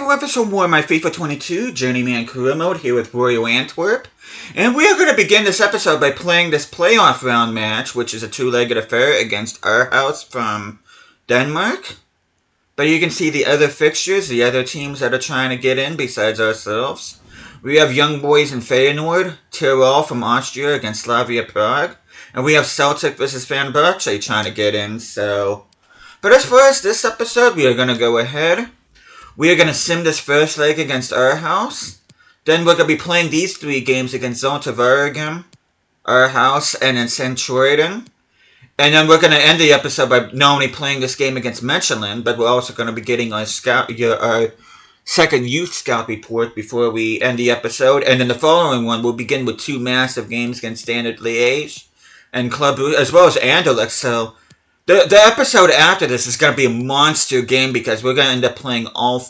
everyone, for some more of my FIFA 22 Journeyman career mode here with Royal Antwerp. And we are going to begin this episode by playing this playoff round match, which is a two-legged affair against our house from Denmark. But you can see the other fixtures, the other teams that are trying to get in besides ourselves. We have Young Boys in Feyenoord, Tirol from Austria against Slavia Prague. And we have Celtic versus Fenerbahce trying to get in, so... But as far as this episode, we are going to go ahead. We are going to sim this first leg against our house. Then we're going to be playing these three games against Zulte Waregem, our house, and then Centurion. And then we're going to end the episode by not only playing this game against Mechelen, but we're also going to be getting our second youth scout report before we end the episode. And then the following one will begin with two massive games against Standard Liège and Club Brugge, as well as Anderlecht. So the episode after this is going to be a monster game because we're going to end up playing all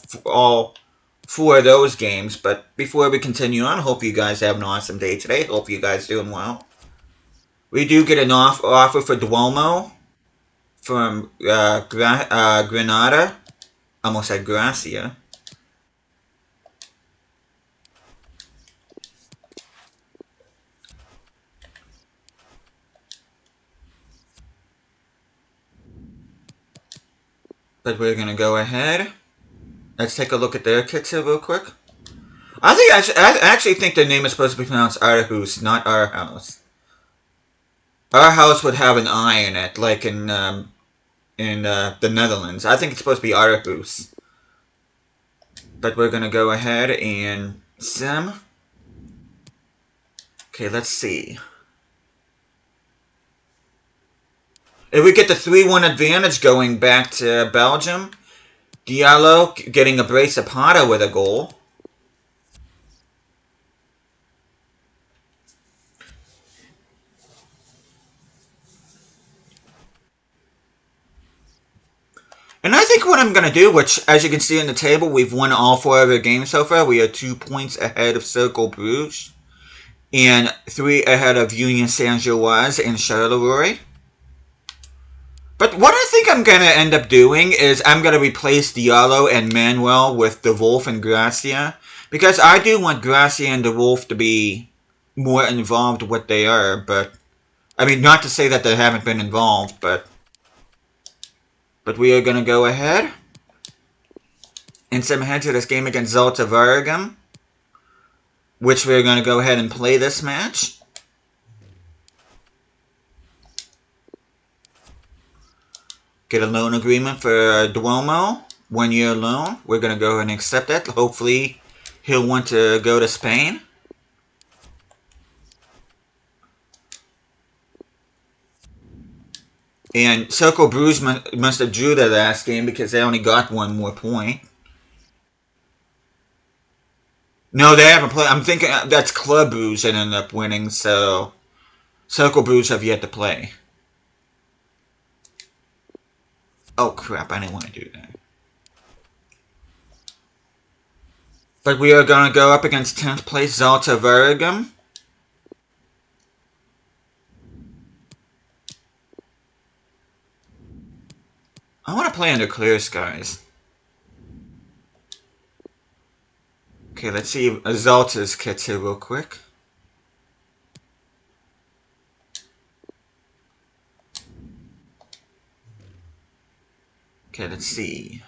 four of those games. But before we continue on, hope you guys have an awesome day today. Hope you guys doing well. We do get an offer for Duomo from Granada. Almost said Gracia. But we're going to go ahead. Let's take a look at their kits here real quick. I actually think their name is supposed to be pronounced Aarhus, not our house. Our house would have an I in it, like in the Netherlands. I think it's supposed to be Aarhus. But we're going to go ahead and sim. Okay, let's see. If we get the 3-1 advantage going back to Belgium, Diallo getting a brace of Pata with a goal. And I think what I'm going to do, which as you can see on the table, we've won all four of our games so far. We are 2 points ahead of Cercle Bruges and 3 ahead of Union Saint-Gilloise and Charleroi. But what I think I'm going to end up doing is I'm going to replace Diallo and Manuel with De Wolf and Gracia. Because I do want Gracia and De Wolf to be more involved with what they are. But, I mean, not to say that they haven't been involved, but we are going to go ahead and sim ahead to this game against Zulte Waregem, which we're going to go ahead and play this match. Get a loan agreement for Duomo, 1 year loan. We're going to go ahead and accept that. Hopefully he'll want to go to Spain. And Cercle Bruges must have drew their last game because they only got 1 more point. No, they haven't played. I'm thinking that's Club Bruges that ended up winning, so Cercle Bruges have yet to play. Oh crap, I didn't want to do that. But we are going to go up against 10th place Zulte Waregem. I want to play under clear skies. Okay, let's see Zalta's kits here real quick. Okay, let's see.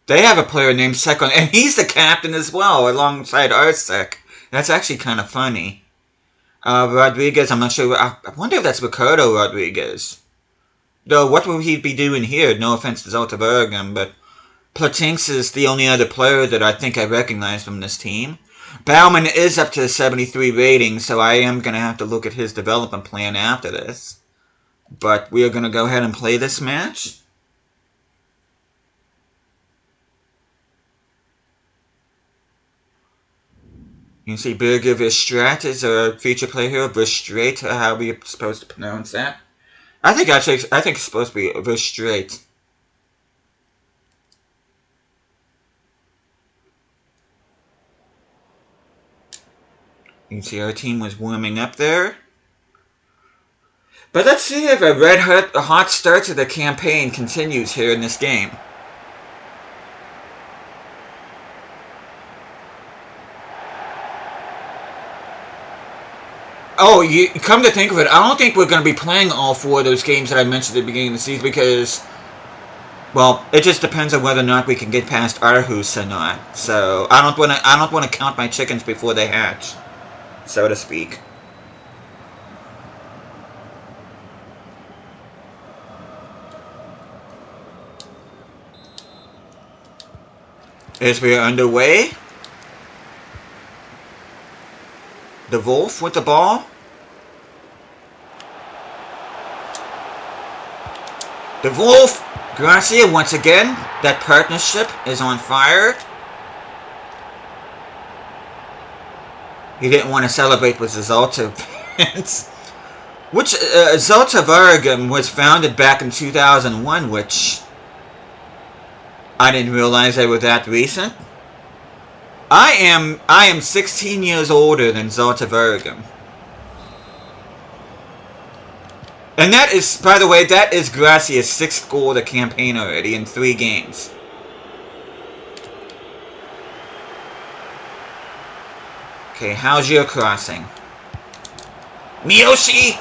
They have a player named Sekon, and he's the captain as well, alongside Arsek. That's actually kind of funny. Rodriguez, I'm not sure. I wonder if that's Ricardo Rodriguez. Though, what will he be doing here? No offense to Zulte Waregem, but Platinks is the only other player that I think I recognize from this team. Baumann is up to 73 rating, so I am going to have to look at his development plan after this. But we are going to go ahead and play this match. You can see Birger Verstraet is a feature player here. Verstraet, how are we supposed to pronounce that? I think it's supposed to be Verstraet. You can see our team was warming up there. But let's see if a hot start to the campaign continues here in this game. Oh, you come to think of it, I don't think we're going to be playing all 4 of those games that I mentioned at the beginning of the season because, well, it just depends on whether or not we can get past Aarhus or not. So I don't want to count my chickens before they hatch, so to speak. As we are underway, the Wolf with the ball. The Wolf, Gracia once again. That partnership is on fire. He didn't want to celebrate with the Zalta fans. Which, Zalta Vargam was founded back in 2001, which I didn't realize they were that recent. I am 16 years older than Zalta Vargam. And that is, by the way, that is Gracia's 6th goal of the campaign already in 3 games. Okay, how's your crossing? Miyoshi!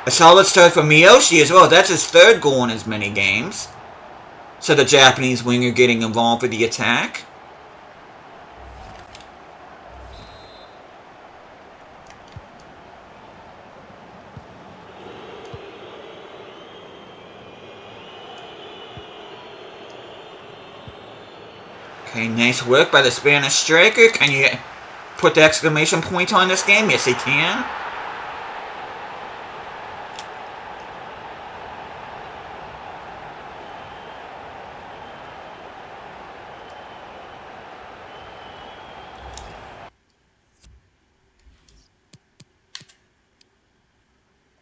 A solid start for Miyoshi as well. That's his 3rd goal in as many games. So the Japanese winger getting involved with the attack. Okay, nice work by the Spanish striker. Can you put the exclamation point on this game? Yes, he can.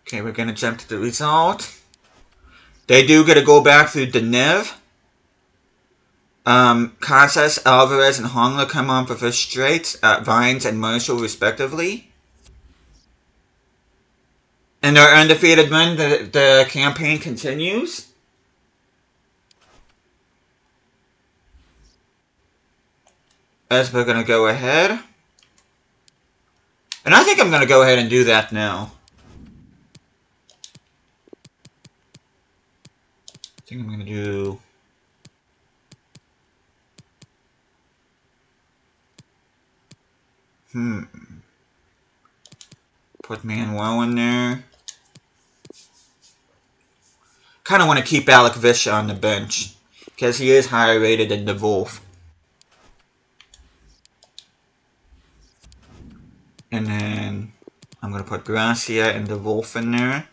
Okay, we're going to jump to the result. They do get to go back through Denev. Casas, Alvarez, and Hongla come on for first straight. Vines and Marshall, respectively. And our undefeated run, the campaign continues. As we're going to go ahead. And I think I'm going to go ahead and do that now. I think I'm going to do... Put Manuel in there. Kind of want to keep Alec Visha on the bench. Because he is higher rated than the Wolf. And then I'm going to put Gracia and the Wolf in there.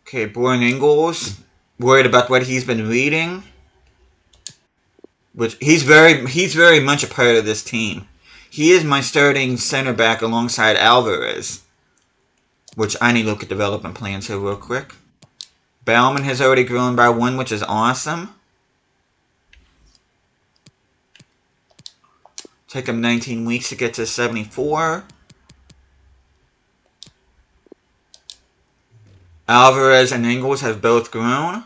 Okay, Born Ingalls, worried about what he's been reading. Which he's very much a part of this team. He is my starting center back alongside Alvarez. Which I need to look at development plans here real quick. Bauman has already grown by 1, which is awesome. Take him 19 weeks to get to 74. Alvarez and Ingalls have both grown.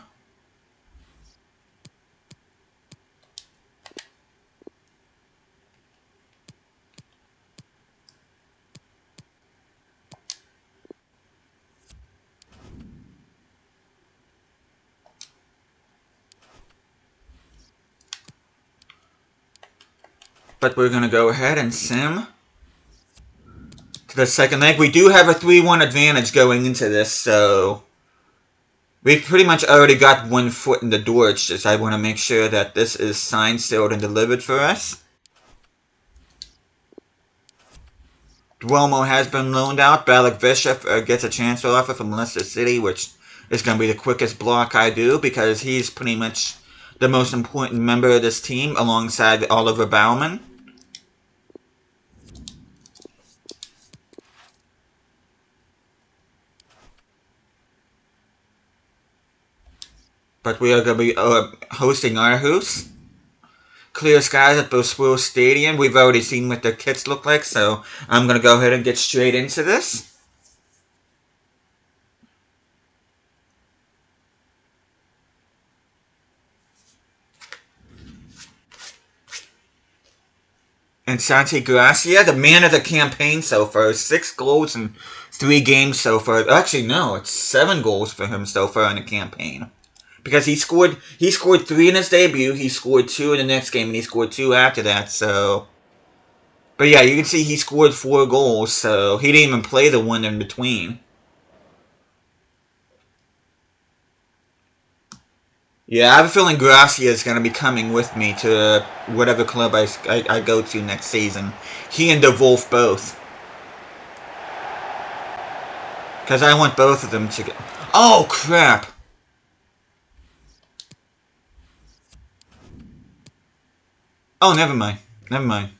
But we're going to go ahead and sim to the second leg. We do have a 3-1 advantage going into this, so we've pretty much already got 1 foot in the door. It's just I want to make sure that this is signed, sealed, and delivered for us. Duomo has been loaned out. Balak Bishop gets a transfer offer from Leicester City, which is going to be the quickest block I do because he's pretty much the most important member of this team alongside Oliver Baumann. But we are going to be hosting Aarhus. Clear skies at Boswell Stadium. We've already seen what their kits look like, so I'm going to go ahead and get straight into this. And Santi Gracia, the man of the campaign so far, 6 goals in 3 games so far. Actually, no, it's 7 goals for him so far in the campaign. Because he scored 3 in his debut, he scored 2 in the next game, and he scored 2 after that, so... But yeah, you can see he scored 4 goals, so he didn't even play the one in between. Yeah, I have a feeling Gracia is going to be coming with me to whatever club I go to next season. He and De Wolf both. Because I want both of them to get... Oh, crap! Oh, never mind. Never mind.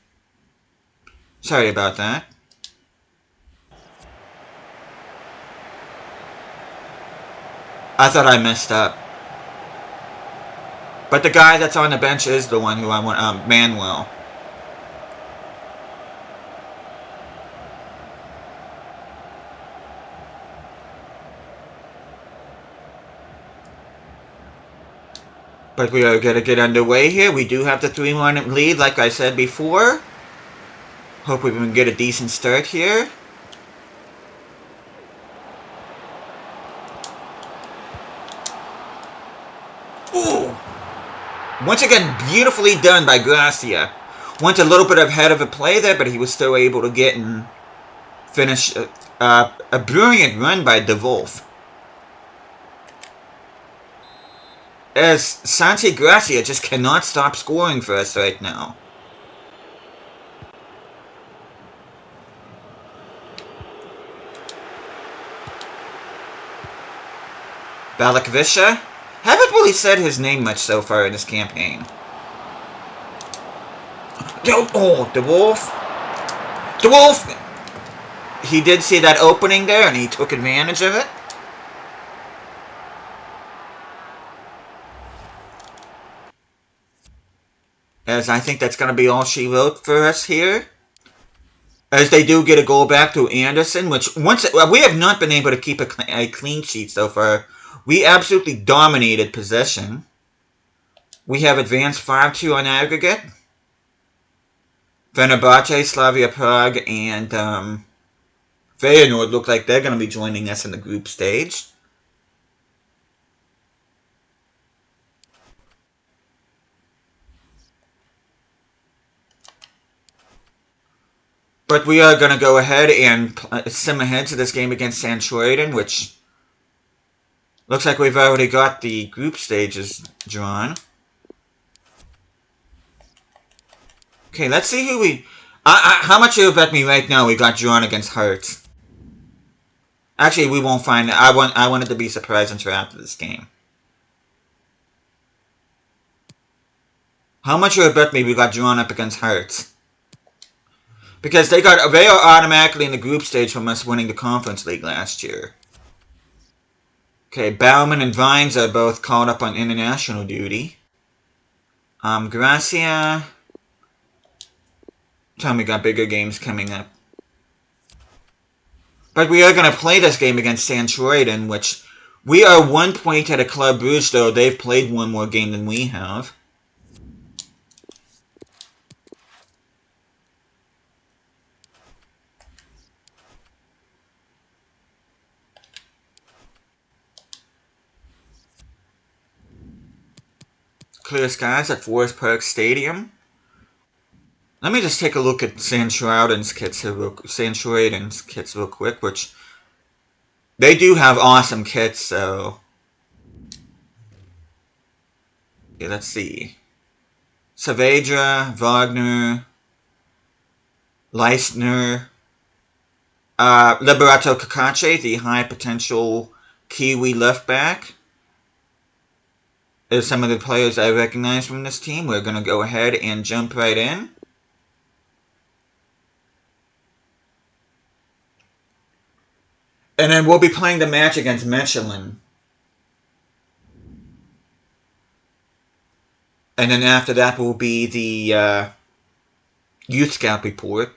Sorry about that. I thought I messed up. But the guy that's on the bench is the one who I want, Manuel. But we are going to get underway here. We do have the 3-1 lead, like I said before. Hope we can get a decent start here. Ooh! Once again, beautifully done by Gracia. Went a little bit ahead of a play there, but he was still able to get and finish a brilliant run by De Wolf. As Santi Gracia just cannot stop scoring for us right now. Balakvisha? Haven't really said his name much so far in this campaign. Oh, De Wolf. De Wolf! He did see that opening there and he took advantage of it. As I think that's going to be all she wrote for us here. As they do get a goal back to Anderson, which we have not been able to keep a clean sheet so far. We absolutely dominated possession. We have advanced 5-2 on aggregate. Fenerbahce, Slavia Prague, and Feyenoord look like they're going to be joining us in the group stage. But we are going to go ahead and sim ahead to this game against Santroiden, which looks like we've already got the group stages drawn. Okay, let's see who we... how much you bet me right now we got drawn against Hearts? Actually, we won't find it. I wanted to be surprised until after this game. How much you bet me we got drawn up against Hearts? Because they are automatically in the group stage from us winning the Conference League last year. Okay, Bauman and Vines are both called up on international duty. Gracia... Tell me we got bigger games coming up. But we are going to play this game against Santroiden, which we are 1 point at a Club Brugge, though they've played one more game than we have. Clear skies at Forest Park Stadium. Let me just take a look at Santroiden's kits real quick, which they do have awesome kits, so... Okay, let's see. Saavedra, Wagner, Leistner, Liberato Kakache, the high potential Kiwi left back. There's some of the players I recognize from this team. We're going to go ahead and jump right in. And then we'll be playing the match against Mechelen. And then after that will be the Youth Scout report.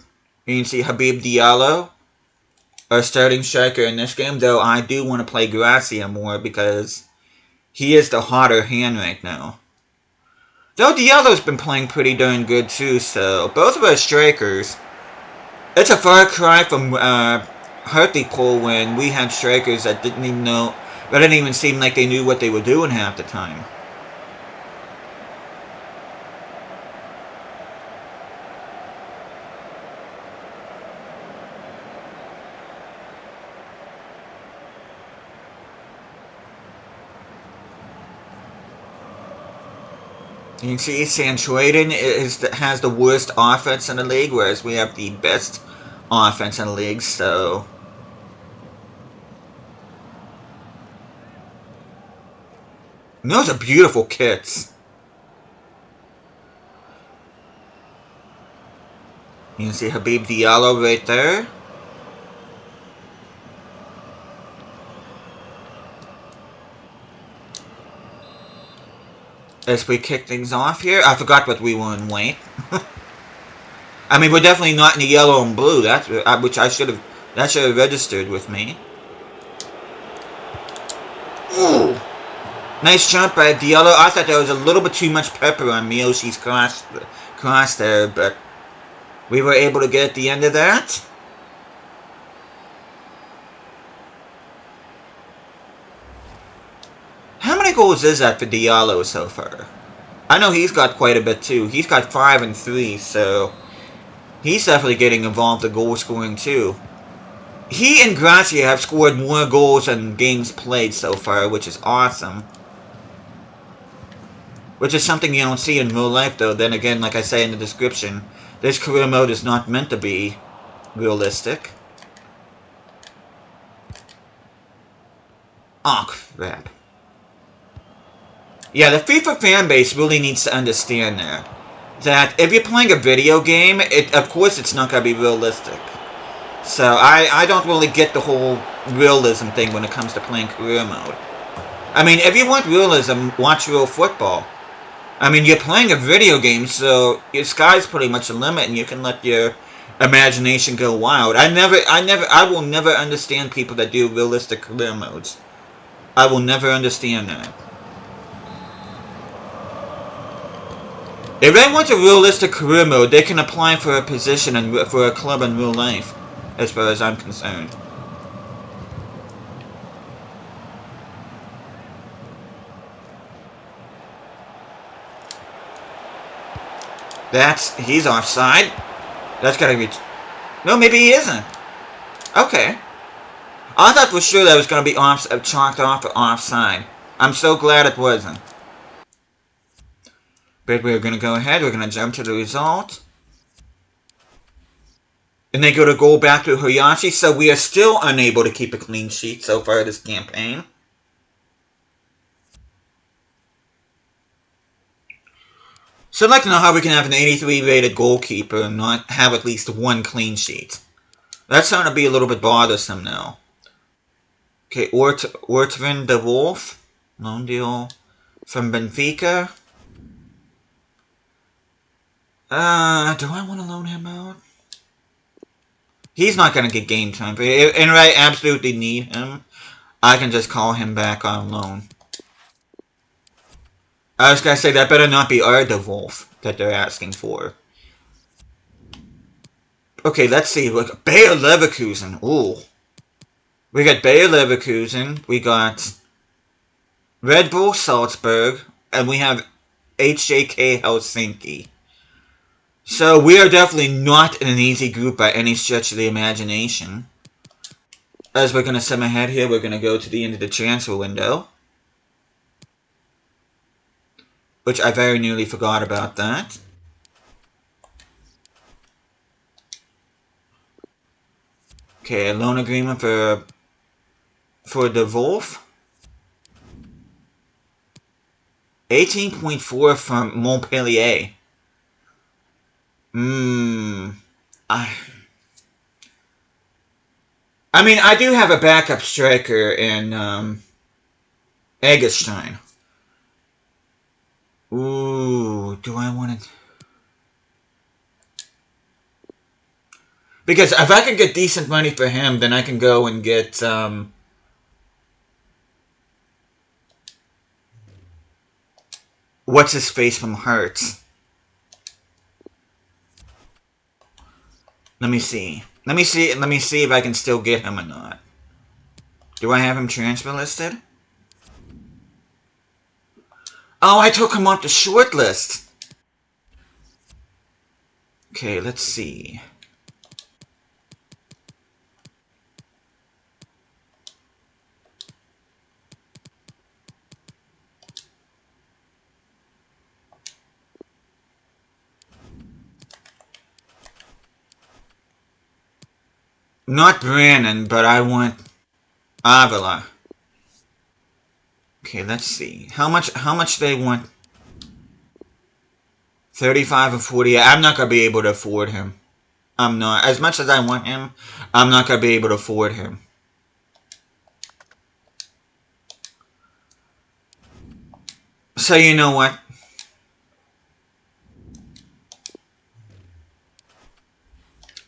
You can see Habib Diallo, our starting striker in this game. Though I do want to play Gracia more because he is the hotter hand right now. Though Diallo's been playing pretty darn good too, so both of our strikers. It's a far cry from Hartlepool when we had strikers that didn't even seem like they knew what they were doing half the time. You can see Sanchoiden has the worst offense in the league, whereas we have the best offense in the league, so... And those are beautiful kits. You can see Habib Diallo right there. As we kick things off here, I forgot what we were in white. I mean, we're definitely not in the yellow and blue. That should have registered with me. Ooh, nice jump by Diallo. I thought there was a little bit too much pepper on Miyoshi's cross there, but we were able to get at the end of that. How many goals is that for Diallo so far? I know he's got quite a bit too. He's got 5 and 3, so he's definitely getting involved in goal scoring too. He and Gracia have scored more goals than games played so far, which is awesome. Which is something you don't see in real life though. Then again, like I say in the description, this career mode is not meant to be realistic. Oh crap. Yeah, the FIFA fan base really needs to understand that if you're playing a video game, of course it's not going to be realistic. So I don't really get the whole realism thing when it comes to playing career mode. I mean, if you want realism, watch real football. I mean, you're playing a video game, so your sky's pretty much the limit, and you can let your imagination go wild. I will never understand people that do realistic career modes. I will never understand that. If they want a realistic career mode, they can apply for a position for a club in real life, as far as I'm concerned. He's offside. That's gotta be... No, maybe he isn't. Okay. I thought for sure that was gonna be chalked off for offside. I'm so glad it wasn't. But we're going to go ahead, we're going to jump to the result. And they go to goal back to Hayashi, so we are still unable to keep a clean sheet so far this campaign. So I'd like to know how we can have an 83 rated goalkeeper and not have at least one clean sheet. That's starting to be a little bit bothersome now. Okay, Ortwin de Wolf, loan deal from Benfica. Do I want to loan him out? He's not going to get game time. And I absolutely need him. I can just call him back on loan. I was going to say, that better not be our De Wolf that they're asking for. Okay, let's see. Look, Bayer Leverkusen. Ooh. We got Bayer Leverkusen. We got Red Bull Salzburg. And we have HJK Helsinki. So we are definitely not in an easy group by any stretch of the imagination. As we're going to sim ahead here, we're going to go to the end of the transfer window. Which I very nearly forgot about that. Okay, a loan agreement for De Wolf. 18.4 from Montpellier. I mean, I do have a backup striker in Eggestein. Ooh, do I want to... Because if I can get decent money for him, then I can go and get... what's his face from Hearts. Let me see if I can still get him or not. Do I have him transfer listed? Oh, I took him off the short list. Okay, let's see. Not Brandon, but I want Avila. Okay, let's see. How much they want? 35 or 40. I'm not gonna be able to afford him. I'm not. As much as I want him, I'm not gonna be able to afford him. So you know what?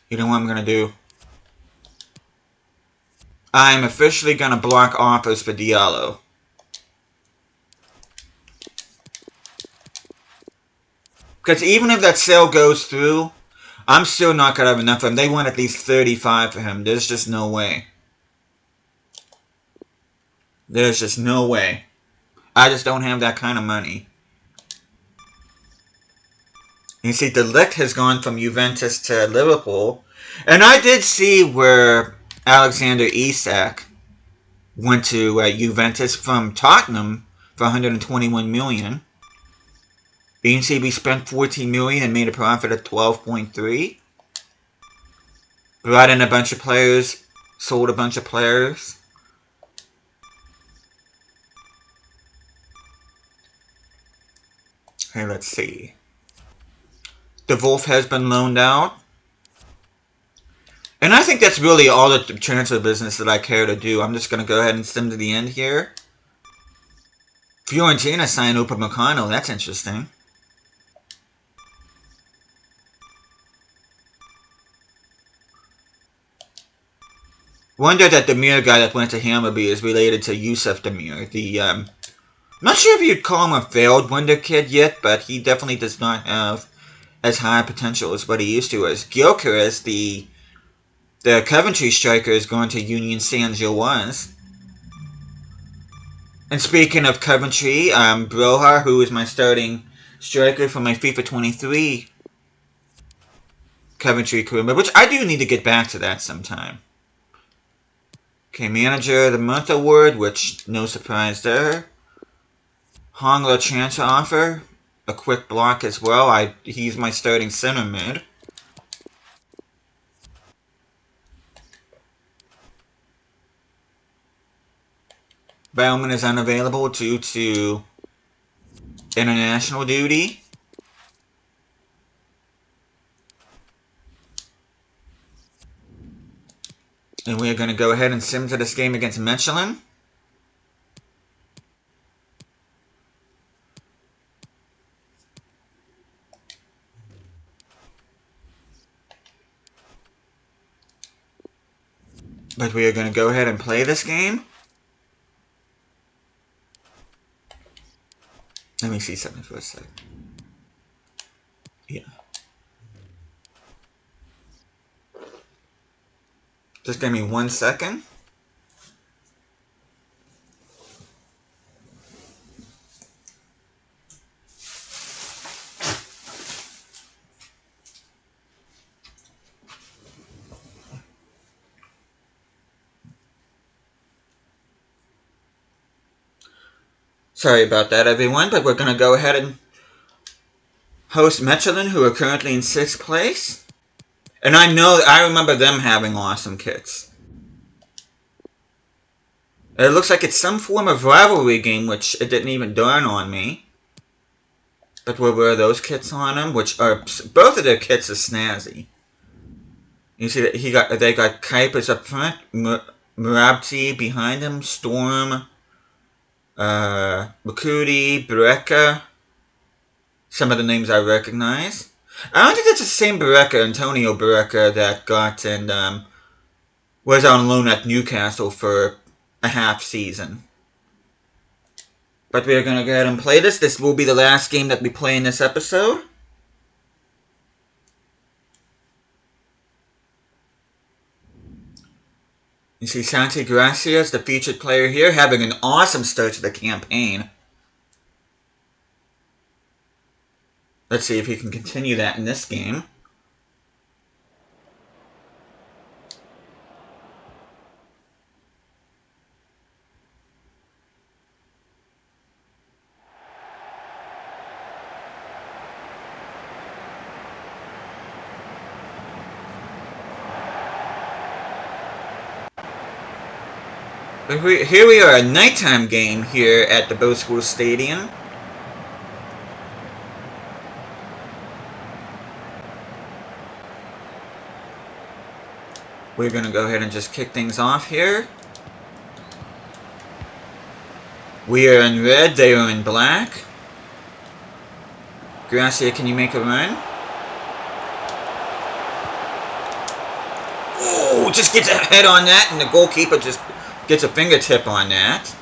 You know what I'm gonna do? I'm officially gonna block offers for Diallo. Because even if that sale goes through, I'm still not gonna have enough for him. They want at least 35 for him. There's just no way. There's just no way. I just don't have that kind of money. You see, De Ligt has gone from Juventus to Liverpool. And I did see where Alexander Isak went to Juventus from Tottenham for 121 million. You can see we spent 14 million and made a profit of 12.3. Brought in a bunch of players, sold a bunch of players. Okay, let's see. The Wolf has been loaned out. And I think that's really all the transfer business that I care to do. I'm just going to go ahead and skim to the end here. Fiorentina signed Upamecano. That's interesting. Wonder that the Demir guy that went to Hammarby is related to Yusuf Demir. I'm not sure if you'd call him a failed wonder kid yet, but he definitely does not have as high potential as what he used to. As Gyökeres, the Coventry striker, is going to Union Saint-Gilloise. And speaking of Coventry, Brohar, who is my starting striker for my FIFA 23 Coventry career, which I do need to get back to that sometime. Okay, Manager of the Month award, which no surprise there. Hongler transfer offer, a quick block as well. He's my starting center mid. Bauman is unavailable due to international duty. And we are going to go ahead and sim to this game against Mechelen. But we are going to go ahead and play this game. Let me see something for a sec. Yeah. Just give me 1 second. Sorry about that, everyone, but we're going to go ahead and host Mechelen, who are currently in 6th place. And I remember them having awesome kits. It looks like it's some form of rivalry game, which it didn't even dawn on me. But what were those kits on them? Which are, both of their kits are snazzy. You see that they got Kuipers up front, Murabti behind him, Storm, Makudi, Bareka. Some of the names I recognize. I don't think that's the same Bareka, Antonio Bareka, that got and was on loan at Newcastle for a half season. But we're gonna go ahead and play this. This will be the last game that we play in this episode. You see Santi Gracia is the featured player here, having an awesome start to the campaign. Let's see if he can continue that in this game. Here we are, a nighttime game here at the Bosco Stadium. We're going to go ahead and just kick things off here. We are in red, they are in black. Gracia, can you make a run? Oh, just gets a head on that, and the goalkeeper just gets a fingertip on that.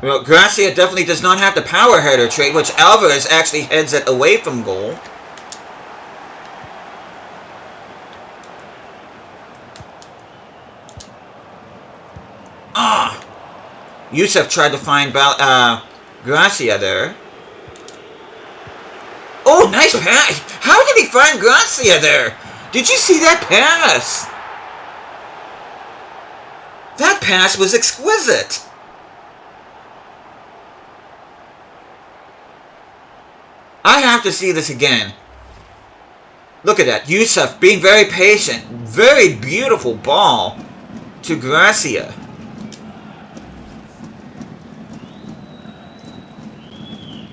Well, Gracia definitely does not have the power header trait, which Alvarez actually heads it away from goal. Ah! Yusuf tried to find Gracia there. Oh, nice pass! How did he find Gracia there? Did you see that pass? That pass was exquisite. I have to see this again. Look at that. Yusuf being very patient. Very beautiful ball to Gracia.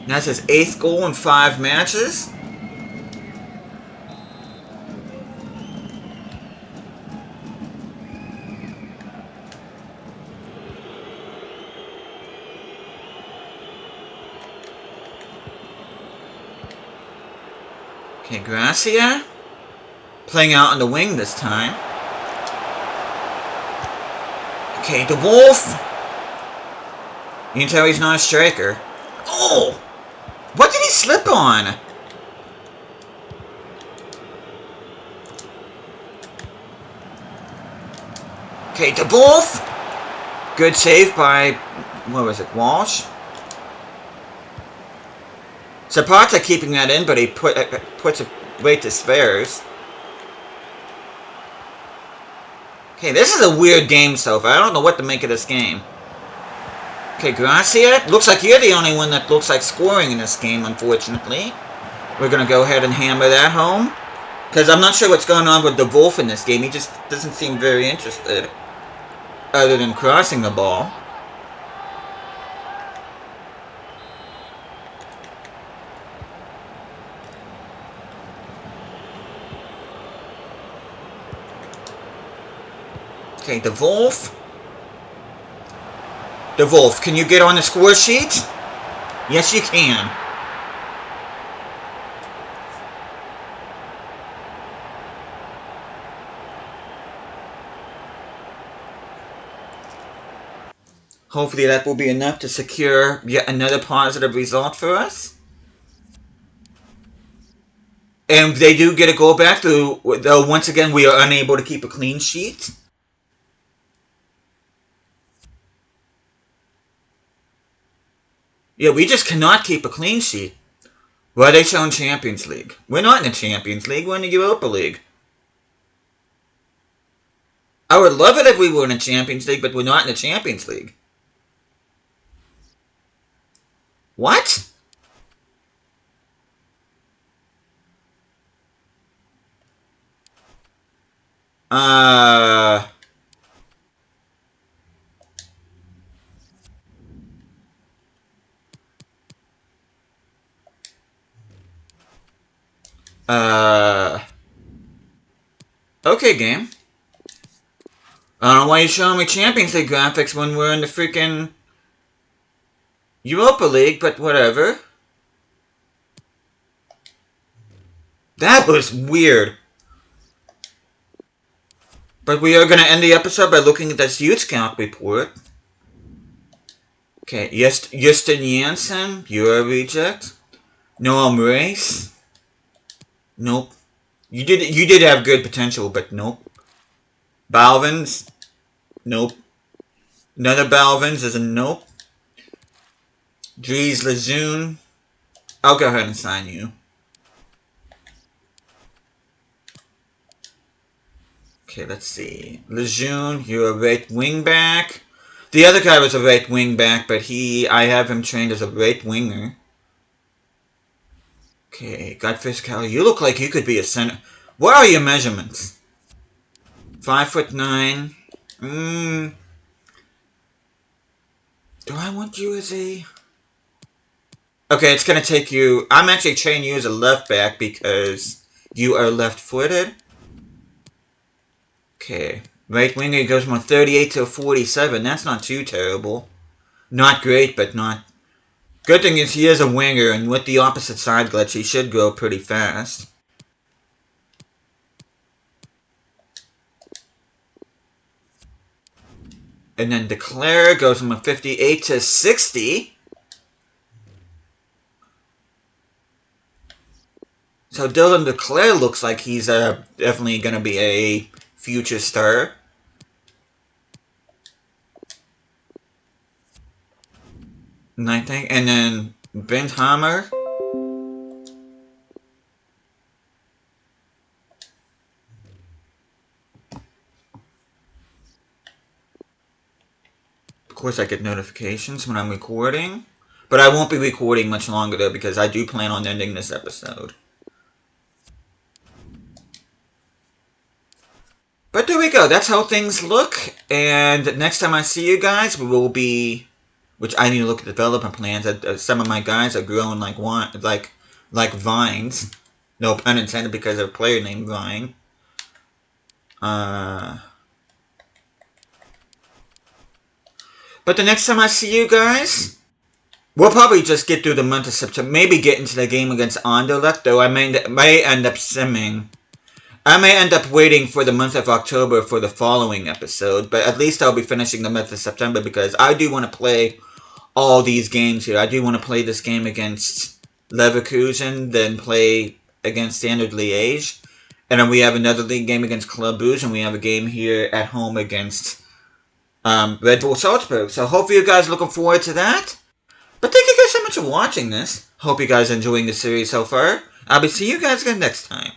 That's his 8th goal in 5 matches. Okay, Gracia playing out on the wing this time. Okay, the Wolf. You can tell he's not a striker. Oh! What did he slip on? Okay, the Wolf. Good save by, what was it, Walsh? Zapata keeping that in, but he puts it right to spares. Okay, this is a weird game so far. I don't know what to make of this game. Okay, Gracia. Looks like you're the only one that looks like scoring in this game, unfortunately. We're going to go ahead and hammer that home. Because I'm not sure what's going on with the Wolf in this game. He just doesn't seem very interested. Other than crossing the ball. Okay, the Wolf. The Wolf, can you get on the score sheet? Yes, you can. Hopefully that will be enough to secure yet another positive result for us. And they do get a goal back, though once again we are unable to keep a clean sheet. Yeah, we just cannot keep a clean sheet. Why are they showing Champions League? We're not in the Champions League, we're in the Europa League. I would love it if we were in the Champions League, but we're not in the Champions League. What? Okay, game. I don't know why you're showing me Champions League graphics when we're in the freaking Europa League, but whatever. That was weird. But we are going to end the episode by looking at this youth scout report. Okay, Justin Janssen, you're a reject. Noam Race. Nope. You did have good potential, but nope. Balvins. Nope. Another Balvins is a nope. Dries Lejeune. I'll go ahead and sign you. Okay, let's see. Lejeune, you're a right wing back. The other guy was a right wing back, but I have him trained as a right winger. Okay, Godfish Cal, you look like you could be a center. What are your measurements? 5'9". Do I want you as a... Okay, it's gonna take you... I'm actually training you as a left back because you are left-footed. Okay, right winger goes from a 38 to a 47. That's not too terrible. Not great, but not... Good thing is he is a winger, and with the opposite side glitch, he should go pretty fast. And then Declare goes from a 58 to 60. So Dylan Declare looks like he's definitely going to be a future star. And I think, and then Ben Hammer. Of course, I get notifications when I'm recording. But I won't be recording much longer though because I do plan on ending this episode. But there we go. That's how things look. And next time I see you guys, we will be... Which I need to look at the development plans. Some of my guys are growing like vines. No pun intended because of a player named Vine. But the next time I see you guys, we'll probably just get through the month of September. Maybe get into the game against Anderlecht, though I may end up simming. I may end up waiting for the month of October for the following episode, but at least I'll be finishing the month of September because I do want to play all these games here. I do want to play this game against Leverkusen, then play against Standard Liège, and then we have another league game against Club Brugge, and we have a game here at home against Red Bull Salzburg. So hopefully you guys are looking forward to that. But thank you guys so much for watching this. Hope you guys are enjoying the series so far. I'll be seeing you guys again next time.